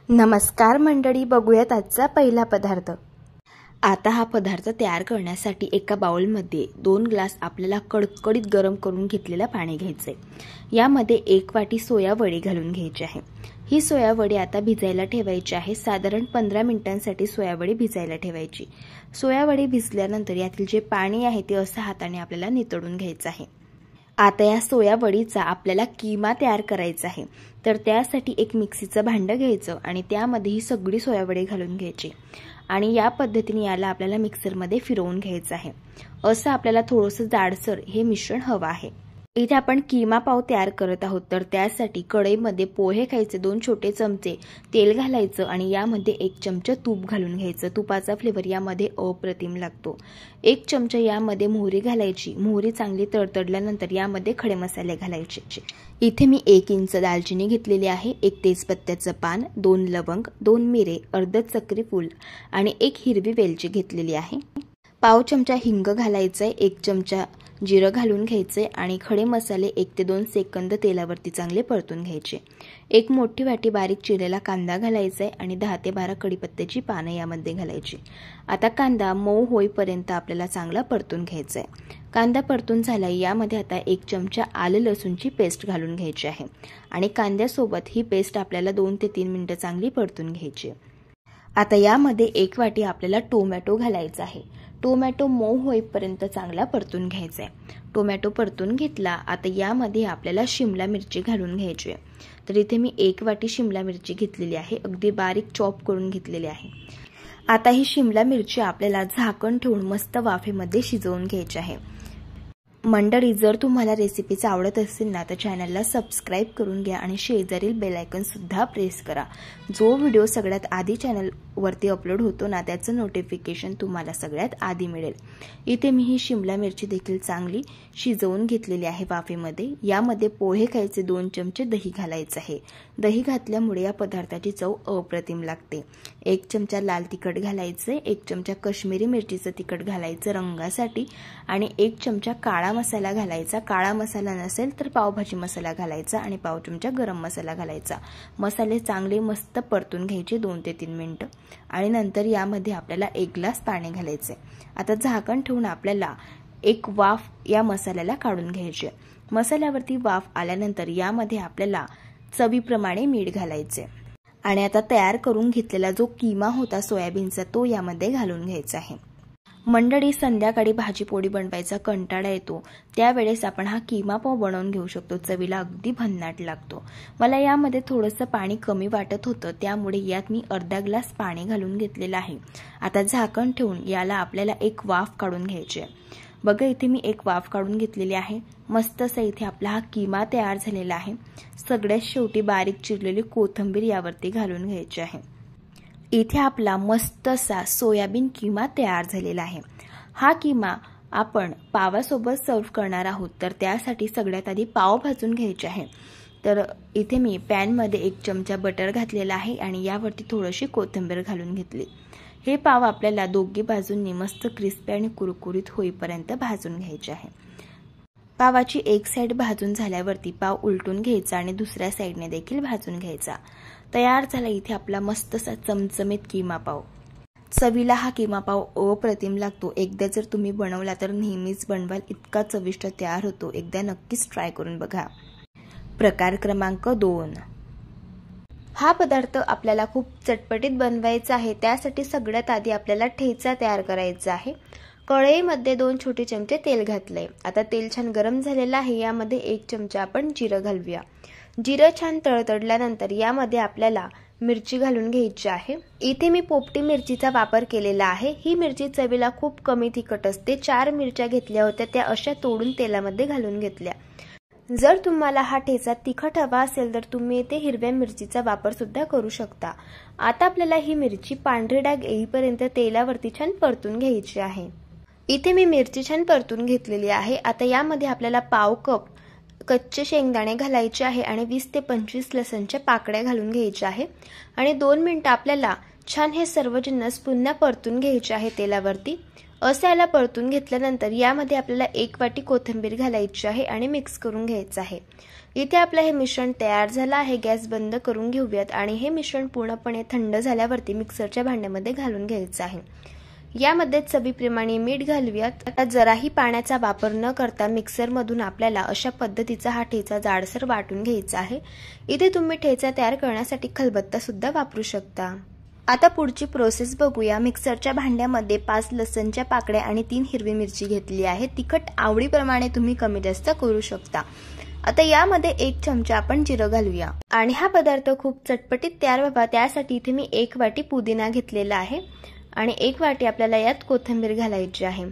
नमस्कार मंडळी, बघूयात आजचा पहिला पदार्थ। आता हा पदार्थ तयार करण्यासाठी एका बाउलमध्ये 2 ग्लास आपल्याला कडकडीत गरम करून घेतलेलं पाणी घ्यायचे। यामध्ये 1 वाटी सोया वडी घालून घ्यायची आहे। ही सोया वडी आता भिजायला ठेवायची आहे। साधारण 15 मिनिटांसाठी सोया वडी भिजायला ठेवायची। सोया वडी भिजल्यानंतर यातील जे पाणी आहे ते असं हाताने आपल्याला नितळून घ्यायचं आहे। आता या सोया वडीचा आपल्याला कीमा तयार करायचा आहे। तर त्यासाठी एक मिक्सीचं भांडं घ्यायचं आणि त्यामध्ये ही सगळी सोया वडी घालून घ्यायची आणि या पद्धतीने याला आपल्याला मिक्सरमध्ये फिरवून घ्यायचं आहे। असं आपल्याला थोडंसं जाडसर हे मिश्रण हवं आहे। इथे आपण कीमा पाव तयार करत आहोत। तर त्यासाठी कढईमध्ये पोहे खायचे 2 छोटे चमचे तेल घालायचं आणि यामध्ये 1 चमचा तूप घालून घ्यायचं। तुपाचा फ्लेवर यामध्ये अप्रतिम लागतो। 1 चमचा यामध्ये मोहरी घालायची। मोहरी चांगली तडतडल्यानंतर यामध्ये खडे मसाले घालायचे। इथे मी 1 इंच दालचिनी घेतलेली आहे, 1 तेजपत्त्याचं पान, 2 लवंग, 2 मिरे, अर्ध चक्री फूल आणि 1 हिरवी वेलची घेतलेली आहे। पाव चमचा हिंग घालायचंय, 1 चमचा जिरं घालून घ्यायचे आणि खडे मसाले 1 ते 2 सेकंद तेलावरती चांगले परतून घ्यायचे। 1 मोठी वाटी बारीक चिरलेला कांदा घालायचा आणि 10 ते 12 कढीपत्त्याची पानं यामध्ये घालायची। आता कांदा मऊ होईपर्यंत आपल्याला चांगला परतून घ्यायचा आहे। कांदा परतून झाला, यामध्ये आता 1 चमचा आलं लसूणची पेस्ट घालून घ्यायची आहे आणि कांद्यासोबत ही पेस्ट आपल्याला 2 ते 3 मिनिटं चांगली परतून घ्यायची। आता यामध्ये 1 वाटी आपल्याला टोमॅटो घालायचा आहे। टोमॅटो मऊ होईपर्यंत चांगला परतून घ्यायचा आहे। टोमॅटो परतून घेतला, आता यामध्ये आपल्याला शिमला मिरची घालून घ्यायची आहे। तर इथे मी 1 वाटी शिमला मिरची घेतलेली आहे, अगदी बारीक चॉप करून घेतलेली आहे। आता ही शिमला मिरची आपल्याला झाकण ठेवून मस्त वाफेमध्ये शिजवून घ्यायची आहे। मंडळी, जर तुम्हाला रेसिपीज आवडत असेल ना तर चॅनलला सबस्क्राइब करून घ्या आणि शेजारील बेल आयकॉन सुद्धा प्रेस करा। जो व्हिडिओ सगळ्यात आधी चॅनलवरती अपलोड होतो ना त्याचं नोटिफिकेशन तुम्हाला सगळ्यात आधी मिळेल। इथे मी ही शिमला मिरची देखील चांगली शिजवून घेतलेली आहे वाफेमध्ये। यामध्ये पोहे खायचे 2 चमचे दही घालायचं आहे। दही घातल्यामुळे या पदार्थाची चव अप्रतिम लागते। 1 चमचा लाल तिखट घालायचे, 1 चमचा काश्मीरी मिरचीचं तिखट घालायचं रंगासाठी आणि 1 चमचा काळा मसाला घालायचा। काळा मसाला नसेल तर पावभाजी मसाला घालायचा आणि पाव चमचा गरम मसाला घालायचा। मसाले चांगले मस्त परतून घ्यायचे 2 ते 3 मिनिटं आणि नंतर यामध्ये आपल्याला 1 ग्लास पाणी घालायचे। आता झाकण ठेवून आपल्याला एक वाफ या मसाल्याला काढून घ्यायची। मसाल्यावरती वाफ आल्यानंतर यामध्ये आपल्याला चवीप्रमाणे मीठ घालायचे आणि आता तयार करून घेतलेला जो कीमा होता सोयाबीनचा तो यामध्ये घालून घ्यायचा आहे। मंडळी, संध्याकाळी भाजी पोळी बनवायचा कंटाळा येतो त्यावेळेस आपण हा कीमा पाव बनवून घेऊ शकतो। चवीला अगदी भन्नाट लागतो। मला यामध्ये थोडंसं पाणी कमी वाटत होतं त्यामुळे यात मी अर्धा ग्लास पाणी घालून घेतलेलं आहे। आता झाकण ठेवून याला आपल्याला एक वाफ काढून घ्यायची आहे। बघा, इथे मी एक वाफ काढून घेतलेली आहे। मस्त असा इथे आपला हा कीमा तयार झालेला आहे। सगळ्यात शेवटी बारीक चिरलेली कोथिंबीर यावरती घालून घ्यायची आहे। इथे आपला मस्त असा सोयाबीन कीमा तयार झालेला आहे। हा कीमा आपण पावासोबत सर्व करणार आहोत। तर त्यासाठी सगळ्यात आधी पाव भाजून घ्यायचे आहे। तर इथे मी पॅनमध्ये 1 चमचा बटर घातलेला आहे आणि यावरती थोडीशी कोथिंबीर घालून घेतली। हे पाव आपल्याला दोघी बाजूंनी मस्त क्रिस्पी आणि कुरकुरीत होईपर्यंत भाजून घ्यायचे आहे। पावाची एक साइड भाजून झाल्यावरती पाव उलटून घ्यायचा आणि दुसऱ्या साइडने देखील भाजून घ्यायचा। तयार झाला इथे आपला मस्त असा चमचमीत कीमा पाव। चवीला हा कीमा पाव अप्रतिम लागतो। एकदा जर तुम्ही बनवला तर नेहमीच बनवाल, इतका चविष्ट तयार होतो। एकदा नक्कीच ट्राय करून बघा। प्रकार क्रमांक 2। हा पदार्थ आपल्याला खूप चटपटीत बनवायचा आहे। त्यासाठी सगळ्यात आधी आपल्याला ठेचा तयार करायचा आहे। कढईमध्ये 2 छोटे चमचे तेल घातले। आता तेल छान गरम झालेलं आहे। यामध्ये 1 चमचा आपण जिरं घालूया। जिरं छान तळतडल्यानंतर यामध्ये आपल्याला मिरची घालून घ्यायची आहे। इथे मी पोपटी मिरचीचा वापर केलेला आहे। ही मिरची चवीला खूप कमी तिखट असते। 4 मिरच्या घेतल्या होत्या त्या अशा तोडून तेलामध्ये घालून घेतल्या। जर तुम्हाला हा ठेचा तिखट हवा असेल तर तुम्ही इथे हिरव्या मिरचीचा वापर सुद्धा करू शकता। आता आपल्याला ही मिरची पांढरे डाग येईपर्यंत तेलावरती छान परतून घ्यायची आहे। इथे मी मिरची छान परतून घेतलेली आहे। आता यामध्ये आपल्याला पाव कप कच्चे शेंगदाणे घालायचे आहे आणि 20 ते 25 लसणच्या पाकळ्या घालून घ्यायच्या आहे आणि 2 मिनिटं आपल्याला छान हे सर्व जिन्नस पुन्हा परतून घ्यायचे आहे तेलावरती। असं याला परतून घेतल्यानंतर यामध्ये आपल्याला 1 वाटी कोथिंबीर घालायची आहे आणि मिक्स करून घ्यायचं आहे। इथे आपलं हे मिश्रण तयार झालं आहे। गॅस बंद करून घेऊयात आणि हे मिश्रण पूर्णपणे थंड झाल्यावरती मिक्सरच्या भांड्यामध्ये घालून घ्यायचं आहे। यामध्ये चवीप्रमाणे मीठ घालूयात। आता जराही पाण्याचा वापर न करता मिक्सरमधून आपल्याला अशा पद्धतीचा हा ठेचा जाडसर वाटून घ्यायचा आहे। इथे तुम्ही ठेचा तयार करण्यासाठी खलबत्ता सुद्धा वापरू शकता। आता पुढची प्रोसेस बघूया। मिक्सरच्या भांड्यामध्ये 5 लसणच्या पाकळ्या आणि 3 हिरवी मिरची घेतली आहे। तिखट आवडीप्रमाणे तुम्ही कमी जास्त करू शकता। आता यामध्ये 1 चमचा आपण जिरं घालूया आणि हा पदार्थ खूप चटपटीत तयार व्हावा त्यासाठी इथे मी 1 वाटी पुदिना घेतलेला आहे आणि 1 वाटी आपल्याला यात कोथिंबीर घालायची आहे।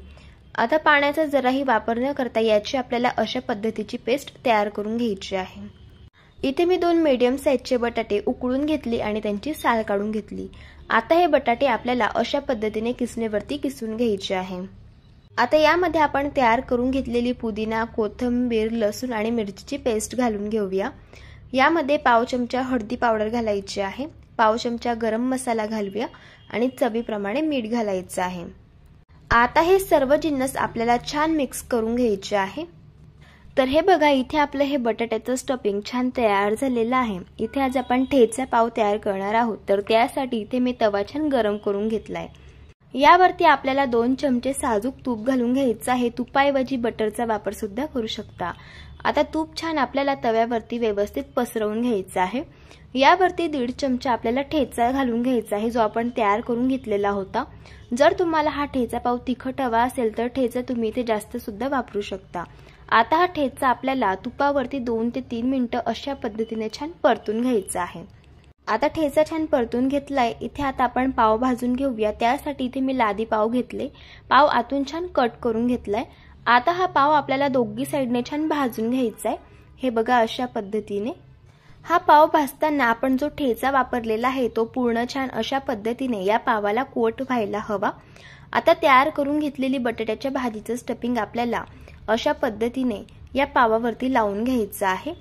आता पाण्याचा जराही वापर न करता याची आपल्याला अशा पद्धतीची पेस्ट तयार करून घ्यायची आहे। इथे मी 2 मीडियम साइजचे बटाटे उकळून घेतली आणि त्यांची साल काढून घेतली। आता हे बटाटे आपल्याला अशा पद्धतीने किसणीवरती किसून घ्यायचे आहे। आता यामध्ये आपण तयार करून घेतलेली पुदिना, कोथिंबीर, लसूण आणि मिरचीची पेस्ट घालून घेऊया। यामध्ये पाव चमचा हळदी पावडर घालायची आहे, पाव चमचा गरम मसाला घालूया आणि चवीप्रमाणे मीठ घालायचं आहे। आता हे सर्व जिन्नस आपल्याला छान मिक्स करून घ्यायचे आहे। तर हे बघा, इथे आपलं हे बटाट्याचं स्टफिंग छान तयार झालेलं आहे। इथे आज आपण ठेचा पाव तयार करणार आहोत, तर त्यासाठी इथे मी तवा छान गरम करून घेतलाय। यावरती आपल्याला 2 चमचे साजूक तूप घालून घ्यायचं आहे। तुपाऐवजी बटरचा वापर सुद्धा करू शकता। आता तूप छान आपल्याला तव्यावरती व्यवस्थित पसरवून घ्यायचं आहे। यावरती 1.5 चमचा आपल्याला ठेचा घालून घ्यायचा आहे, जो आपण तयार करून घेतलेला होता। जर तुम्हाला हा ठेचा पाव तिखट हवा असेल तर ठेचा तुम्ही इथे जास्त सुद्धा वापरू शकता। आता हा ठेचा आपल्याला तुपावरती 2 ते 3 मिनिटं अशा पद्धतीने छान परतून घ्यायचा आहे। आता ठेचा छान परतून घेतलाय। इथे आता आपण पाव भाजून घेऊया। त्यासाठी इथे मी लादी पाव घेतले, पाव आतून छान कट करून घेतलाय। आता हा पाव आपल्याला दोघी साइडने छान भाजून घ्यायचा आहे। हे बघा, अशा पद्धतीने हा पाव भाजताना आपण जो ठेचा वापरलेला आहे तो पूर्ण छान अशा पद्धतीने या पावाला कोट व्हायला हवा। आता तयार करून घेतलेली बटाट्याच्या भाजीचं स्टफिंग आपल्याला अशा पद्धतीने या पावावरती लावून घ्यायचं आहे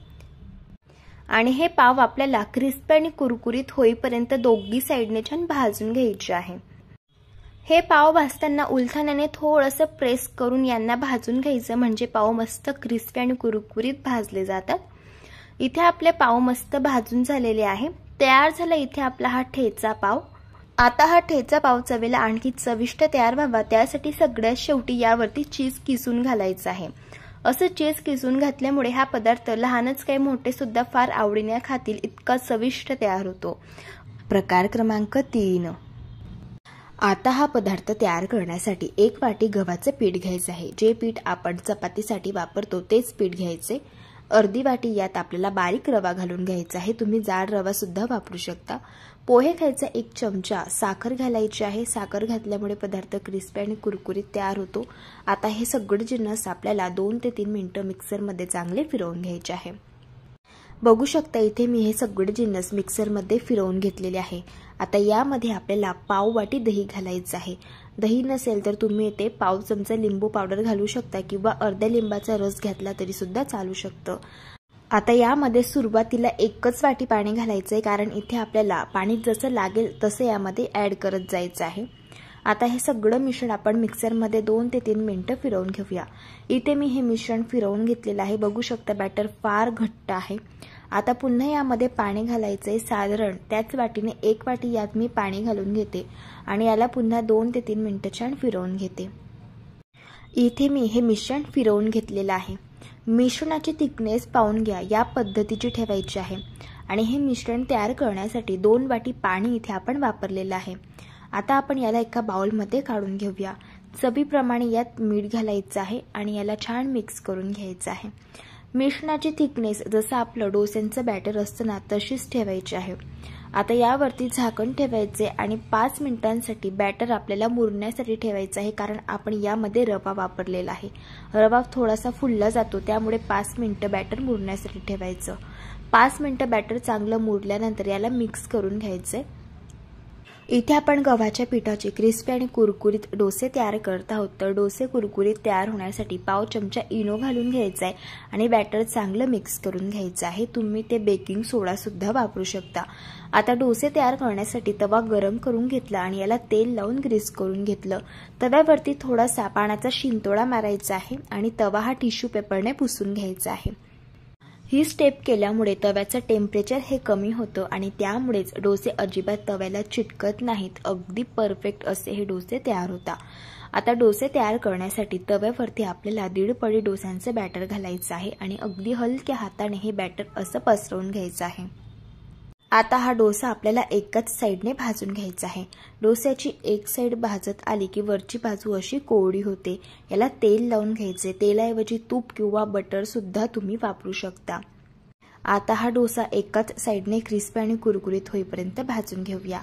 आणि हे पाव आपल्याला क्रिस्पी आणि कुरकुरीत होईपर्यंत दोघी साइडने छान भाजून घ्यायचे आहे। हे पाव भाजताना उलथण्याने थोडंसं प्रेस करून यांना भाजून घ्यायचं, म्हणजे पाव मस्त क्रिस्पी आणि कुरकुरीत भाजले जातात। इथे आपले पाव मस्त भाजून झालेले आहे। तयार झाला इथे आपला हा ठेचा पाव। आता हा ठेचा पाव चवीला आणखी चविष्ट तयार व्हावा त्यासाठी सगळ्यात शेवटी यावरती चीज किसून घालायचं आहे। असं चीज किसून घातल्यामुळे हा पदार्थ लहानच काही मोठे सुद्धा फार आवडीने खातील इतका चविष्ट तयार होतो। प्रकार क्रमांक 3। आता हा पदार्थ तयार करण्यासाठी 1 वाटी गव्हाचे पीठ घ्यायचे आहे। जे पीठ आपण चपातीसाठी वापरतो तेच पीठ घ्यायचे। अर्धी वाटी यात आपल्याला बारीक रवा घालून घ्यायचा आहे, तुम्ही जाड रवा सुद्धा वापरू शकता। पोहे खायचा 1 चमचा, साखर घालायची आहे। साखर घातल्यामुळे पदार्थ क्रिस्पी आणि कुरकुरीत तयार होतो। आता हे सगळे जिन्नस आपल्याला 2 ते 3 मिनिटं मिक्सरमध्ये चांगले फिरवून घ्यायचे आहे। बघू शकता इथे मी हे सगळे जिन्नस मिक्सरमध्ये फिरवून घेतलेले आहे। आता यामध्ये आपल्याला पाव वाटी दही घालायचं आहे। दही नसेल तर तुम्ही इथे पाव चमचा लिंबू पावडर घालू शकता किंवा अर्ध्या लिंबाचा रस घातला तरी सुद्धा चालू शकतं। आता यामध्ये सुरुवातीला 1च वाटी पाणी घालायचं आहे, कारण इथे आपल्याला पाणी जसं लागेल तसं यामध्ये ऍड करत जायचं आहे। आता हे सगळं मिश्रण आपण मिक्सरमध्ये 2 ते 3 मिनिटं फिरवून घेऊया। इथे मी हे मिश्रण फिरवून घेतलेलं आहे। बघू शकता बॅटर फार घट्ट आहे। आता पुन्हा यामध्ये पाणी घालायचंय, साधारण त्याच वाटीने 1 वाटी यात मी पाणी घालून घेते आणि याला पुन्हा 2 ते 3 मिनिटं छान फिरवून घेते। इथे मी हे मिश्रण फिरवून घेतलेलं आहे। मिश्रणाची थिकनेस पाहून घ्या, या पद्धतीची ठेवायची आहे आणि हे मिश्रण तयार करण्यासाठी 2 वाटी पाणी इथे आपण वापरलेलं आहे। आता आपण याला एका बाउलमध्ये काढून घेऊया। चवीप्रमाणे यात मीठ घालायचं आहे आणि याला छान मिक्स करून घ्यायचं आहे। मिश्रणाची थिकनेस जसं आपलं डोस्यांचं बॅटर असतं ना तशीच ठेवायची आहे। आता यावरती झाकण ठेवायचे आणि 5 मिनिटांसाठी बॅटर आपल्याला मुरण्यासाठी ठेवायचं आहे, कारण आपण यामध्ये रवा वापरलेला आहे। रवा थोडासा फुलला जातो, त्यामुळे 5 मिनिटं बॅटर मुरण्यासाठी ठेवायचं। 5 मिनिटं बॅटर चांगलं मुरल्यानंतर याला मिक्स करून घ्यायचंय। इथे आपण गव्हाच्या पिठाचे क्रिस्पी आणि कुरकुरीत डोसे तयार करत आहोत। तर डोसे कुरकुरीत तयार होण्यासाठी पाव चमचा इनो घालून घ्यायचा आहे आणि बॅटर चांगलं मिक्स करून घ्यायचं आहे। तुम्ही ते बेकिंग सोडा सुद्धा वापरू शकता। आता डोसे तयार करण्यासाठी तवा गरम करून घेतला आणि याला तेल लावून ग्रीस करून घेतलं। तव्यावरती थोडासा पाण्याचा शिंतोडा मारायचा आहे आणि तवा हा टिश्यू पेपरने पुसून घ्यायचा आहे। ही स्टेप केल्यामुळे तव्याचं टेम्परेचर हे कमी होतं आणि त्यामुळेच डोसे अजिबात तव्याला चिटकत नाहीत। अगदी परफेक्ट असे हे डोसे तयार होतात। आता डोसे तयार करण्यासाठी तव्यावरती आपल्याला 1.5 पळी डोस्यांचं बॅटर घालायचं आहे आणि अगदी हलक्या हाताने हे बॅटर असं पसरवून घ्यायचं आहे। आता हा डोसा आपल्याला एकाच साइडने भाजून घ्यायचा आहे। डोस्याची एक साइड भाजत आली की वरची बाजू अशी कोरडी होते। याला तेल लावून घ्यायचे। तेलाऐवजी तूप किंवा बटर सुद्धा तुम्ही वापरू शकता। आता हा डोसा एकाच साइडने क्रिस्पी आणि कुरकुरीत होईपर्यंत भाजून घेऊया।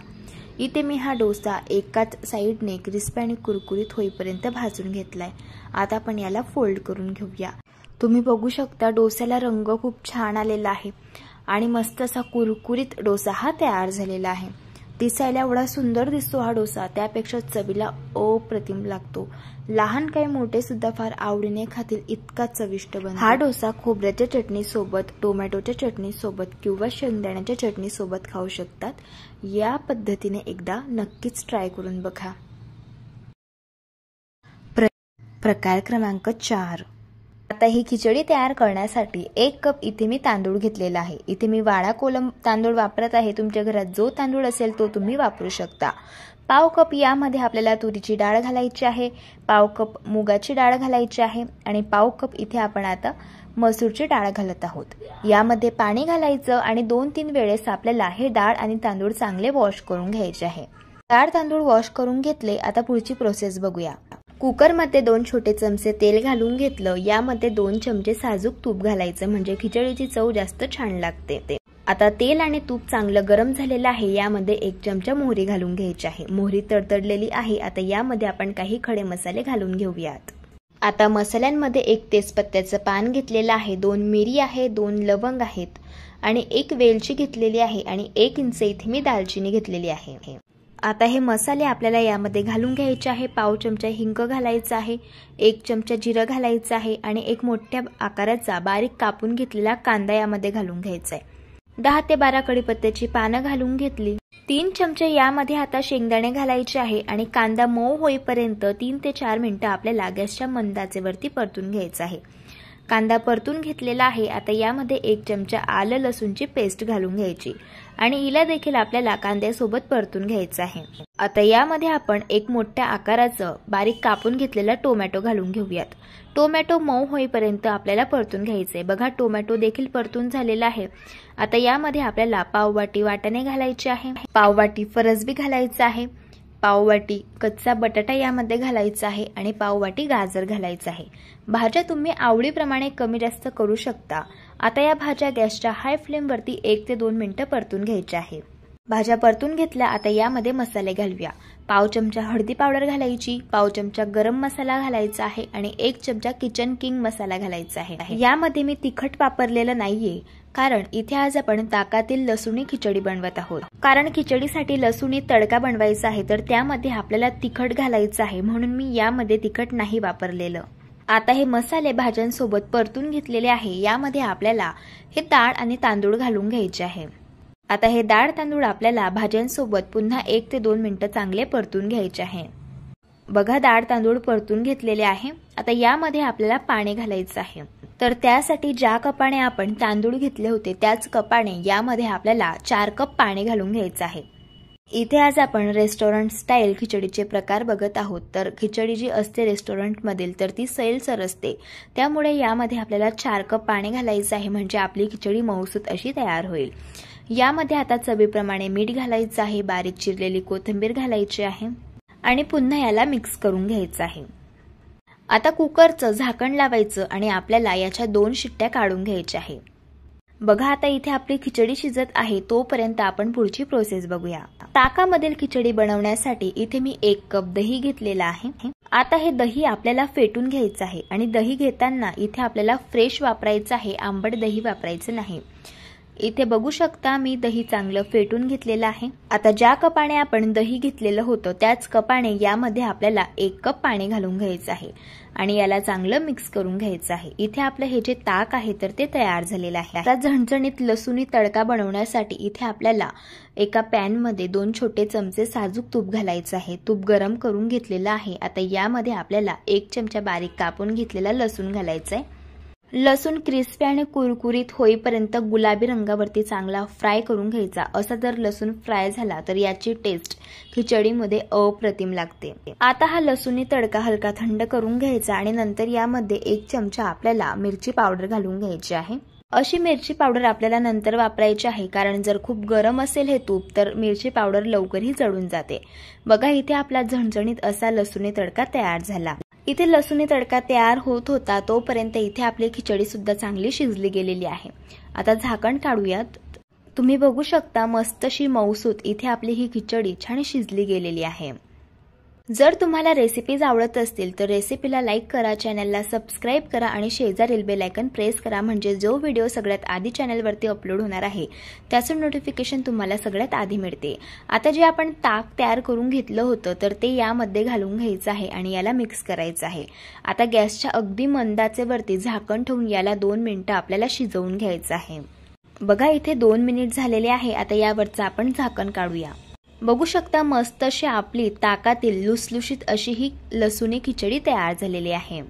इथे मी हा डोसा एकाच साइडने क्रिस्पी आणि कुरकुरीत होईपर्यंत भाजून घेतलाय। आता आपण याला फोल्ड करून घेऊया। तुम्ही बघू शकता डोस्याला रंग खूप छान आलेला आहे आणि मस्त असा कुरकुरीत डोसा हा तयार झालेला आहे। दिसायला एवढा सुंदर दिसतो हा डोसा, त्यापेक्षा चवीला अप्रतिम लागतो। लहान काही मोठे सुद्धा फार आवडीने खातील इतका चविष्ट बनतो। हा डोसा खोबऱ्याच्या चटणी सोबत, टोमॅटोच्या चटणी सोबत किंवा शेंगदाण्याच्या चटणी सोबत खाऊ शकतात। या पद्धतीने एकदा नक्कीच ट्राय करून बघा। प्रकार क्रमांक 4। आता ही खिचडी तयार करण्यासाठी 1 कप इथे मी तांदूळ घेतलेला आहे। इथे मी वाडा कोलम तांदूळ वापरत आहे। तुमच्या घरात जो तांदूळ असेल तो तुम्ही वापरू शकता। पाव कप यामध्ये आपल्याला तुरीची डाळ घालायची आहे, पाव कप मुगाची डाळ घालायची आहे आणि पाव कप इथे आपण आता मसूरची डाळ घालत आहोत। यामध्ये पाणी घालायचं आणि 2-3 वेळेस आपल्याला हे डाळ आणि तांदूळ चांगले वॉश करून घ्यायचे आहे। डाळ तांदूळ वॉश करून घेतले। आता पुढची प्रोसेस बघूया। कुकरमध्ये 2 छोटे चमचे तेल घालून घेतलं। यामध्ये 2 चमचे साजूक तूप घालायचं म्हणजे खिचडीची चव जास्त छान लागते। आता तेल आणि तूप चांगलं गरम झालेलं आहे। यामध्ये 1 चमचा मोहरी घालून घ्यायची आहे। मोहरी तडतडलेली आहे। आता यामध्ये आपण काही खडे मसाले घालून घेऊयात। आता मसाल्यांमध्ये 1 तेजपत्त्याचं पान घेतलेलं आहे, 2 मिरी आहे, 2 लवंग आहेत आणि 1 वेलची घेतलेली आहे आणि 1 इंच इथे मी दालचिनी घेतलेली आहे। आता हे मसाले आपल्याला यामध्ये घालून घ्यायचे आहे। पाव चमचा हिंग घालायचा आहे, 1 चमचा जिरं घालायचं आहे आणि 1 मोठ्या आकाराचा बारीक कापून घेतलेला कांदा यामध्ये घालून घ्यायचा आहे। 10 ते 12 कढीपत्त्याची पानं घालून घेतली। 3 चमचे यामध्ये आता शेंगदाणे घालायचे आहे आणि कांदा मऊ होईपर्यंत 3 ते 4 मिनिटं आपल्याला गॅसच्या मंद आचेवरती परतून घ्यायचा आहे। कांदा परतून घेतलेला आहे। आता यामध्ये 1 चमचा आलं लसूणची पेस्ट घालून घ्यायची आणि हिला देखील आपल्याला कांद्यासोबत परतून घ्यायचं आहे। आता यामध्ये आपण 1 मोठ्या आकाराचं बारीक कापून घेतलेला टोमॅटो घालून घेऊयात। टोमॅटो मऊ होईपर्यंत आपल्याला परतून घ्यायचंय। बघा टोमॅटो देखील परतून झालेला आहे। आता यामध्ये आपल्याला पाववाटी वाटाणे घालायचे आहे, पाववाटी फरसबी घालायचं आहे, पाववाटी कच्चा बटाटा यामध्ये घालायचा आहे आणि पाववाटी गाजर घालायचं आहे। भाज्या तुम्ही आवडीप्रमाणे कमी जास्त करू शकता। आता या भाज्या गॅसच्या हाय फ्लेमवरती 1 ते 2 मिनिटं परतून घ्यायच्या आहे। भाज्या परतून घेतल्या। आता यामध्ये मसाले घालूया। पाव चमचा हळदी पावडर घालायची, पाव चमचा गरम मसाला घालायचा आहे आणि 1 चमचा किचन किंग मसाला घालायचा आहे। यामध्ये मी तिखट वापरलेलं नाहीये कारण इथे आज आपण ताकातील लसूणी खिचडी बनवत आहोत। कारण खिचडीसाठी लसूणी तडका बनवायचा आहे तर त्यामध्ये आपल्याला तिखट घालायचं आहे, म्हणून मी यामध्ये तिखट नाही वापरलेलं। आता हे मसाले भाज्यांसोबत परतून घेतलेले आहे। यामध्ये आपल्याला हे डाळ आणि तांदूळ घालून घ्यायचे आहे। आता हे डाळ तांदूळ आपल्याला भाज्यांसोबत पुन्हा 1 ते 2 मिनिटं चांगले परतून घ्यायचे आहे। बघा डाळ तांदूळ परतून घेतलेले आहे। आता यामध्ये आपल्याला पाणी घालायचं आहे। तर त्यासाठी ज्या कपाने आपण तांदूळ घेतले होते त्याच कपाने यामध्ये आपल्याला 4 कप पाणी घालून घ्यायचं आहे। इथे आज आपण रेस्टॉरंट स्टाईल खिचडीचे प्रकार बघत आहोत। तर खिचडी जी असते रेस्टॉरंटमधील तर ती सैलसर असते, त्यामुळे यामध्ये आपल्याला 4 कप पाणी घालायचं आहे म्हणजे आपली खिचडी मऊसूत अशी तयार होईल। यामध्ये आता चवीप्रमाणे मीठ घालायचं आहे, बारीक चिरलेली कोथिंबीर घालायची आहे आणि पुन्हा याला मिक्स करून घ्यायचं आहे। आता कुकरचं झाकण लावायचं आणि आपल्याला याच्या 2 शिट्ट्या काढून घ्यायच्या आहे। बघा आता इथे आपली खिचडी शिजत आहे, तोपर्यंत आपण पुढची प्रोसेस बघूया। ताकामधील खिचडी बनवण्यासाठी इथे मी 1 कप दही घेतलेला आहे। आता हे दही आपल्याला फेटून घ्यायचं आहे आणि दही घेताना इथे आपल्याला फ्रेश वापरायचं आहे, आंबट दही वापरायचं नाही। इथे बघू शकता मी दही चांगलं फेटून घेतलेलं आहे। आता ज्या कपाने आपण दही घेतलेलं होतं त्याच कपाने यामध्ये आपल्याला 1 कप पाणी घालून घ्यायचं आहे आणि याला चांगलं मिक्स करून घ्यायचं आहे। इथे आपलं हे जे ताक आहे तर ते तयार झालेलं आहे। आता झणझणीत लसूणी तडका बनवण्यासाठी इथे आपल्याला एका पॅन मध्ये 2 छोटे चमचे साजूक तूप घालायचं आहे। तूप गरम करून घेतलेलं आहे। आता यामध्ये आपल्याला 1 चमचा बारीक कापून घेतलेला लसूण घालायचा आहे। लसूण क्रिस्पी आणि कुरकुरीत होईपर्यंत गुलाबी रंगावरती चांगला फ्राय करून घ्यायचा। असा जर लसूण फ्राय झाला तर याची टेस्ट खिचडीमध्ये अप्रतिम लागते। आता हा लसूणी तडका हलका थंड करून घ्यायचा आणि नंतर यामध्ये 1 चमचा आपल्याला मिरची पावडर घालून घ्यायची आहे। अशी मिरची पावडर आपल्याला नंतर वापरायची आहे, कारण जर खूप गरम असेल हे तूप तर मिरची पावडर लवकरही जळून जाते। बघा इथे आपला झणझणीत असा लसूणी तडका तयार झाला। इथे लसूणी तडका तयार होत होता तोपर्यंत इथे आपली खिचडी सुद्धा चांगली शिजली गेलेली आहे। आता झाकण काढूयात। तुम्ही बघू शकता मस्तशी मऊसूत इथे आपली ही खिचडी छान शिजली गेलेली आहे। जर तुम्हाला रेसिपीज आवडत असतील तर रेसिपीला लाईक करा, चॅनलला सबस्क्राइब करा आणि शेजारील बेल आयकॉन प्रेस करा, म्हणजे जो व्हिडिओ सगळ्यात आधी चॅनलवरती अपलोड होणार आहे त्याचं नोटिफिकेशन तुम्हाला सगळ्यात आधी मिळते। आता जे आपण ताक तयार करून घेतलं होतं तर ते यामध्ये घालून घ्यायचं आहे आणि याला मिक्स करायचं आहे। आता गॅसच्या अगदी मंदाचे वरती झाकण ठेवून याला 2 मिनिटं आपल्याला शिजवून घ्यायचं आहे। बघा इथे 2 मिनिट झालेले आहे। आता यावरचं आपण झाकण काढूया। बघू शकता मस्त अशी आपली ताकातील लुसलुशीत अशी ही लसूणी खिचडी तयार झालेली आहे।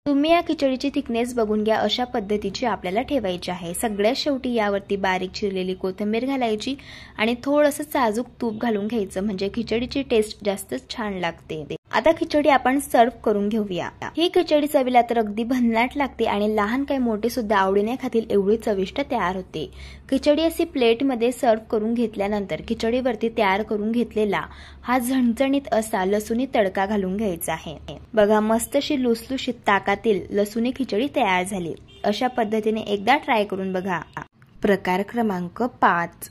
तुम्ही या खिचडीची थिकनेस बघून घ्या, अशा पद्धतीची आपल्याला ठेवायची आहे। सगळ्यात शेवटी यावरती बारीक चिरलेली कोथिंबीर घालायची आणि थोडंसं साजूक तूप घालून घ्यायचं, म्हणजे खिचडीची टेस्ट जास्तच छान लागते। आता खिचडी आपण सर्व करून घेऊया। ही खिचडी चवीला तर अगदी भन्नाट लागते आणि लहान काही मोठे सुद्धा आवडीने खातील एवढी चविष्ट तयार होते। खिचडी अशी प्लेट मध्ये सर्व करून घेतल्यानंतर खिचडीवरती तयार करून घेतलेला हा झणझणीत असा लसूणी तडका घालून घ्यायचा आहे। बघा मस्तशी लुसलुशीत ताकातील लसूणी खिचडी तयार झाली। अशा पद्धतीने एकदा ट्राय करून बघा। प्रकार क्रमांक 5।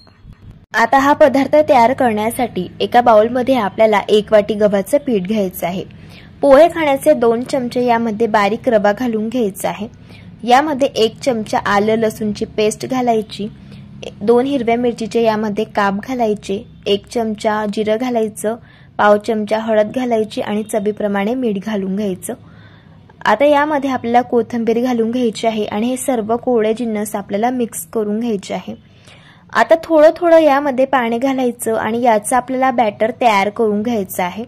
आता हा पदार्थ तयार करण्यासाठी एका बाउलमध्ये आपल्याला 1 वाटी गव्हाचं पीठ घ्यायचं आहे। पोहे खाण्याचे 2 चमचे यामध्ये बारीक रवा घालून घ्यायचा आहे। यामध्ये 1 चमचा आलं लसूणची पेस्ट घालायची, 2 हिरव्या मिरचीचे यामध्ये काप घालायचे, 1 चमचा जिरं घालायचं, पाव चमचा हळद घालायची आणि चवीप्रमाणे मीठ घालून घ्यायचं। आता यामध्ये आपल्याला कोथिंबीर घालून घ्यायची आहे आणि हे सर्व कोरडे जिन्नस आपल्याला मिक्स करून घ्यायचे आहे। आता थोडं थोडं यामध्ये पाणी घालायचं आणि याचं आपल्याला बॅटर तयार करून घ्यायचं आहे।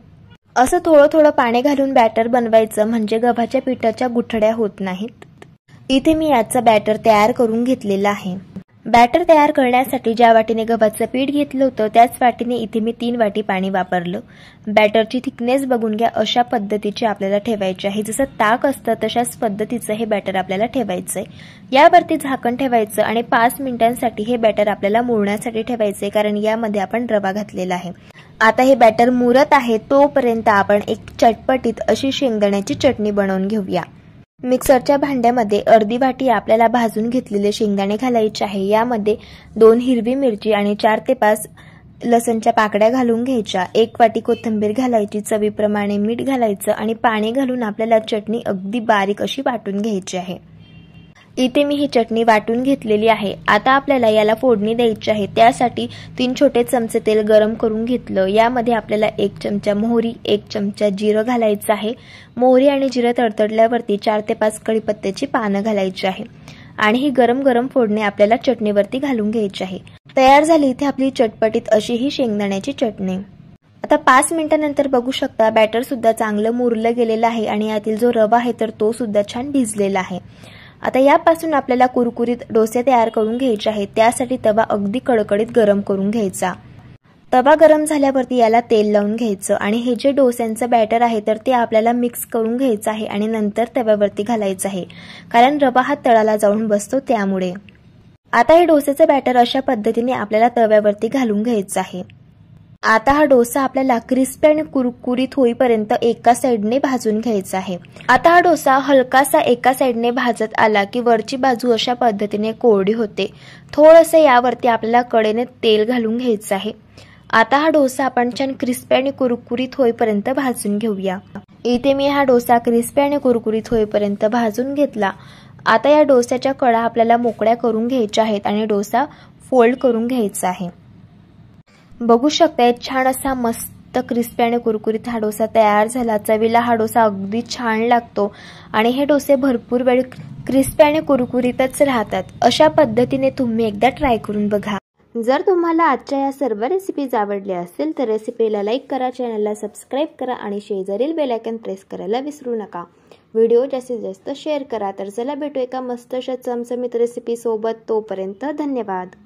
असं थोडं थोडं पाणी घालून बॅटर बनवायचं, म्हणजे गव्हाच्या पिठाच्या गुठळ्या होत नाहीत। इथे मी याचं बॅटर तयार करून घेतलेलं आहे। बॅटर तयार करण्यासाठी ज्या वाटीने गव्हाचं पीठ घेतलं होतं त्याच वाटीने इथे मी 3 वाटी पाणी वापरलं। बॅटरची थिकनेस बघून घ्या, अशा पद्धतीची आपल्याला ठेवायची आहे। जसं ताक असतं तशाच पद्धतीचं हे बॅटर आपल्याला ठेवायचंय। यावरती झाकण ठेवायचं आणि 5 मिनिटांसाठी हे बॅटर आपल्याला मुरण्यासाठी ठेवायचंय, कारण यामध्ये आपण रवा घातलेला आहे। आता हे बॅटर मुरत आहे तोपर्यंत आपण एक चटपटीत अशी शेंगदाण्याची चटणी बनवून घेऊया। मिक्सरच्या भांड्यामध्ये अर्धी वाटी आपल्याला भाजून घेतलेले शेंगदाणे घालायचे आहे। यामध्ये 2 हिरवी मिरची आणि 4 ते 5 लसणच्या पाकड्या घालून घ्यायच्या, 1 वाटी कोथिंबीर घालायची, चवीप्रमाणे मीठ घालायचं आणि पाणी घालून आपल्याला चटणी अगदी बारीक अशी वाटून घ्यायची आहे। इथे मी ही चटणी वाटून घेतलेली आहे। आता आपल्याला याला फोडणी द्यायची आहे। त्यासाठी 3 छोटे चमचे तेल गरम करून घेतलं। यामध्ये आपल्याला 1 चमचा मोहरी, 1 चमचा जिरं घालायचं आहे। मोहरी आणि जिरं तडतडल्यावरती 4 ते 5 कढीपत्त्याची पानं घालायची आहे आणि ही गरम गरम फोडणी आपल्याला चटणीवरती घालून घ्यायची आहे। तयार झाली इथे आपली चटपटीत अशी ही शेंगदाण्याची चटणी। आता 5 मिनिटांनंतर बघू शकता बॅटर सुद्धा चांगलं मुरलं गेलेलं आहे आणि यातील जो रवा आहे तर तो सुद्धा छान भिजलेला आहे। आता यापासून आपल्याला कुरकुरीत डोसे तयार करून घ्यायचे आहेत। त्यासाठी तवा अगदी कडकडीत गरम करून घ्यायचा। तवा गरम झाल्यावरती याला तेल लावून घ्यायचं आणि हे जे डोस्यांचं बॅटर आहे तर ते आपल्याला मिक्स करून घ्यायचं आहे आणि नंतर तव्यावरती घालायचं आहे, कारण रवा हा तळाला जाऊन बसतो त्यामुळे। आता हे डोसेचं बॅटर अशा पद्धतीने आपल्याला तव्यावरती घालून घ्यायचं आहे। आता हा डोसा आपल्याला क्रिस्पी आणि कुरकुरीत होईपर्यंत एका साइडने भाजून घ्यायचा आहे। आता हा डोसा हलकासा एका साइडने भाजत आला की वरची बाजू अशा पद्धतीने कोरडी होते। थोडंसं यावरती आपल्याला कडेने तेल घालून घ्यायचं आहे। आता हा डोसा आपण छान क्रिस्पी आणि कुरकुरीत होईपर्यंत भाजून घेऊया। इथे मी हा डोसा क्रिस्पी आणि कुरकुरीत होईपर्यंत भाजून घेतला। आता या डोस्याच्या कडा आपल्याला मोकळ्या करून घ्यायच्या आहेत आणि डोसा फोल्ड करून घ्यायचा आहे। बघू शकता छान असा मस्त क्रिस्पी आणि कुरकुरीत हा डोसा तयार झाला। चवीला हा डोसा अगदी छान लागतो आणि हे डोसे भरपूर वेळ क्रिस्पी आणि कुरकुरीतच राहतात। अशा पद्धतीने तुम्ही एकदा ट्राय करून बघा। जर तुम्हाला आजच्या या सर्व रेसिपीज आवडल्या असतील तर रेसिपीला लाईक करा, चॅनलला सबस्क्राईब करा आणि शेजारील बेल आयकॉन प्रेस करायला विसरू नका। व्हिडिओ जास्तीत जास्त शेअर करा। तर चला भेटू एका मस्त अशा चमचमीत रेसिपी सोबत। तोपर्यंत धन्यवाद।